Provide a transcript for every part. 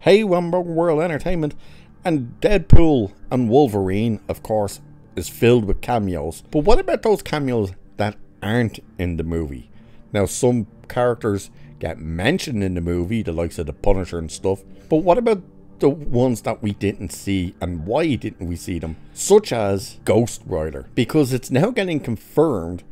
Hey, Wambo World Entertainment. And Deadpool and Wolverine, of course, is filled with cameos. But what about those cameos that aren't in the movie? Now, some characters get mentioned in the movie, the likes of the Punisher and stuff. But what about the ones that we didn't see, and why didn't we see them? Such as Ghost Rider. Because it's now getting confirmed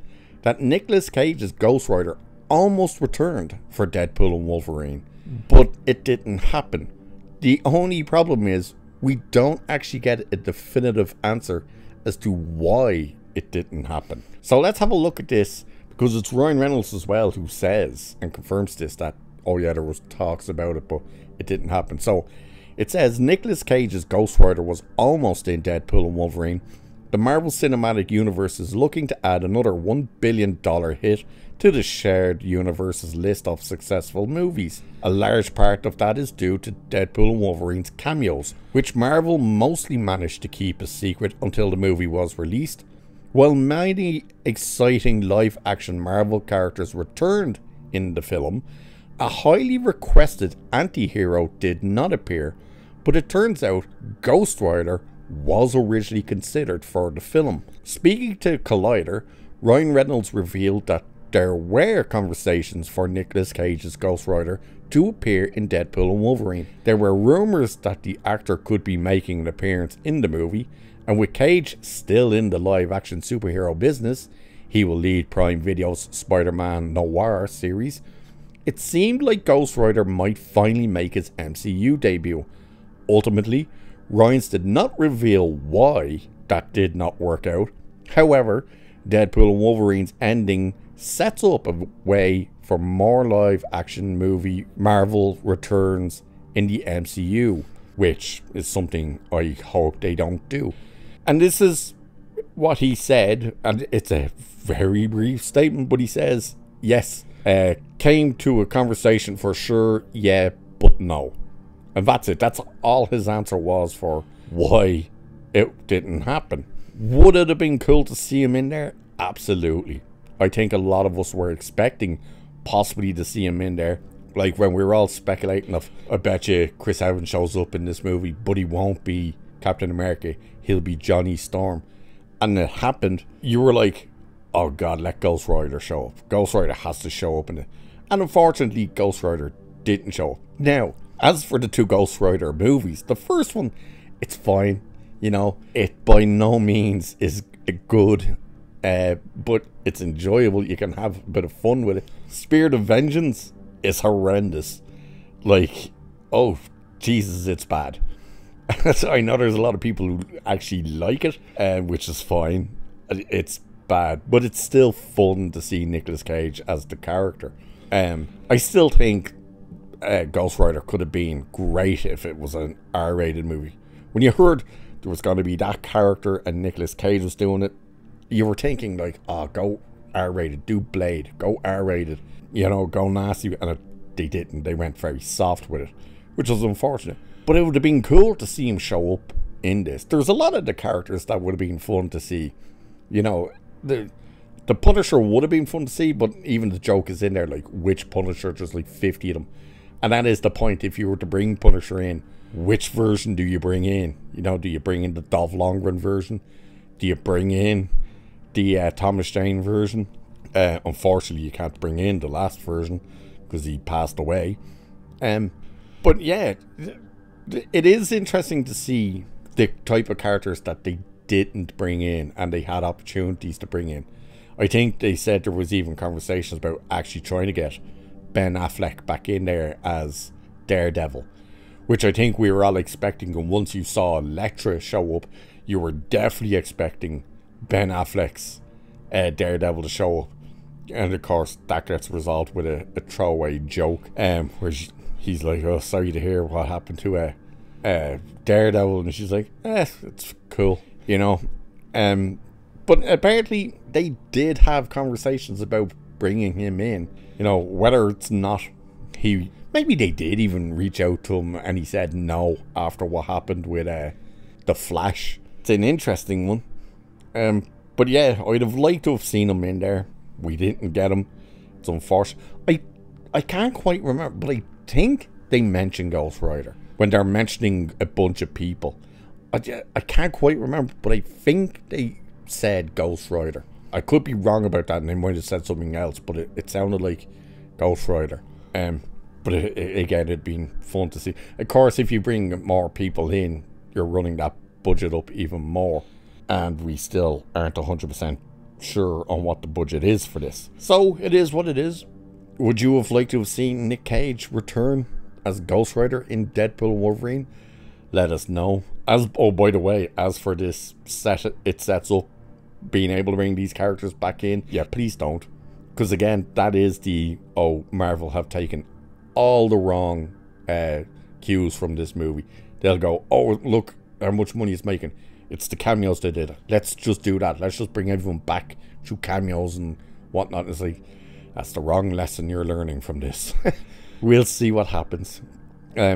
that Nicolas Cage's Ghost Rider almost returned for Deadpool and Wolverine. But it didn't happen. The only problem is we don't actually get a definitive answer as to why it didn't happen. So let's have a look at this, because it's Ryan Reynolds as well who says and confirms this, that oh yeah, there was talks about it but it didn't happen. So it says Nicolas Cage's Ghost Rider was almost in Deadpool and Wolverine. The Marvel Cinematic Universe is looking to add another $1 billion hit to the shared universe's list of successful movies. A large part of that is due to Deadpool and Wolverine's cameos, which Marvel mostly managed to keep a secret until the movie was released. While many exciting live-action Marvel characters returned in the film, a highly requested anti-hero did not appear, but it turns out Ghost Rider was originally considered for the film. Speaking to Collider, Ryan Reynolds revealed that there were conversations for Nicolas Cage's Ghost Rider to appear in Deadpool and Wolverine. There were rumours that the actor could be making an appearance in the movie, and with Cage still in the live-action superhero business, he will lead Prime Video's Spider-Man Noir series. It seemed like Ghost Rider might finally make his MCU debut. Ultimately, Ryan did not reveal why that did not work out. However, Deadpool and Wolverine's ending sets up a way for more live-action movie Marvel returns in the MCU, which is something I hope they don't do. And this is what he said, and it's a very brief statement, but he says, yes, came to a conversation for sure, yeah, but no. And that's it. That's all his answer was for why it didn't happen. Would it have been cool to see him in there? Absolutely. I think a lot of us were expecting possibly to see him in there. Like when we were all speculating of, I bet you Chris Evans shows up in this movie, but he won't be Captain America. He'll be Johnny Storm. And it happened. You were like, oh God, let Ghost Rider show up. Ghost Rider has to show up in it. And unfortunately, Ghost Rider didn't show up. Now, as for the two Ghost Rider movies, the first one, it's fine. You know, it by no means is good, but it's enjoyable. You can have a bit of fun with it. Spirit of Vengeance is horrendous. Like, oh, Jesus, it's bad. So I know there's a lot of people who actually like it, which is fine. It's bad, but it's still fun to see Nicolas Cage as the character. I still think Ghost Rider could have been great if it was an R-rated movie. When you heard there was going to be that character and Nicolas Cage was doing it, you were thinking like, oh, go R-rated, do Blade, go R-rated, you know, go nasty. And they didn't. They went very soft with it, which was unfortunate. But it would have been cool to see him show up in this. There's a lot of the characters that would have been fun to see. You know, the Punisher would have been fun to see, but even the joke is in there, like, which Punisher? There's like 50 of them. And that is the point. If you were to bring Punisher in, which version do you bring in? You know, do you bring in the Dolph Lundgren version? Do you bring in the Thomas Jane version? Unfortunately, you can't bring in the last version because he passed away. But yeah, it is interesting to see the type of characters that they didn't bring in and they had opportunities to bring in. I think they said there was even conversations about actually trying to get Ben Affleck back in there as Daredevil, which I think we were all expecting. And once you saw Elektra show up, you were definitely expecting Ben Affleck's Daredevil to show up. And of course, that gets resolved with a throwaway joke, where he's like, oh, sorry to hear what happened to Daredevil. And she's like, it's cool, you know. But apparently they did have conversations about bringing him in. You know, whether it's not maybe they did even reach out to him and he said no after what happened with The Flash. It's an interesting one. But yeah, I'd have liked to have seen him in there. We didn't get him. It's unfortunate. I can't quite remember, but I think they mentioned Ghost Rider. when they're mentioning a bunch of people. I can't quite remember, but I think they said Ghost Rider. I could be wrong about that, and they might have said something else, but it sounded like Ghost Rider. But again, it'd been fun to see. Of course, if you bring more people in, you're running that budget up even more. And we still aren't 100% sure on what the budget is for this. So, it is what it is. Would you have liked to have seen Nick Cage return as Ghost Rider in Deadpool Wolverine? Let us know. Oh, by the way, as for this it sets up being able to bring these characters back in. Yeah, please don't. Because again, that is Marvel have taken all the wrong cues from this movie. They'll go, oh, look how much money it's making. It's the cameos that did it. Let's just do that. Let's just bring everyone back through cameos and whatnot. It's like, that's the wrong lesson you're learning from this. We'll see what happens. I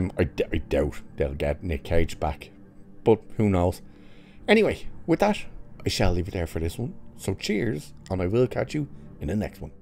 doubt they'll get Nick Cage back, but who knows. Anyway, with that, I shall leave it there for this one. So cheers, and I will catch you in the next one.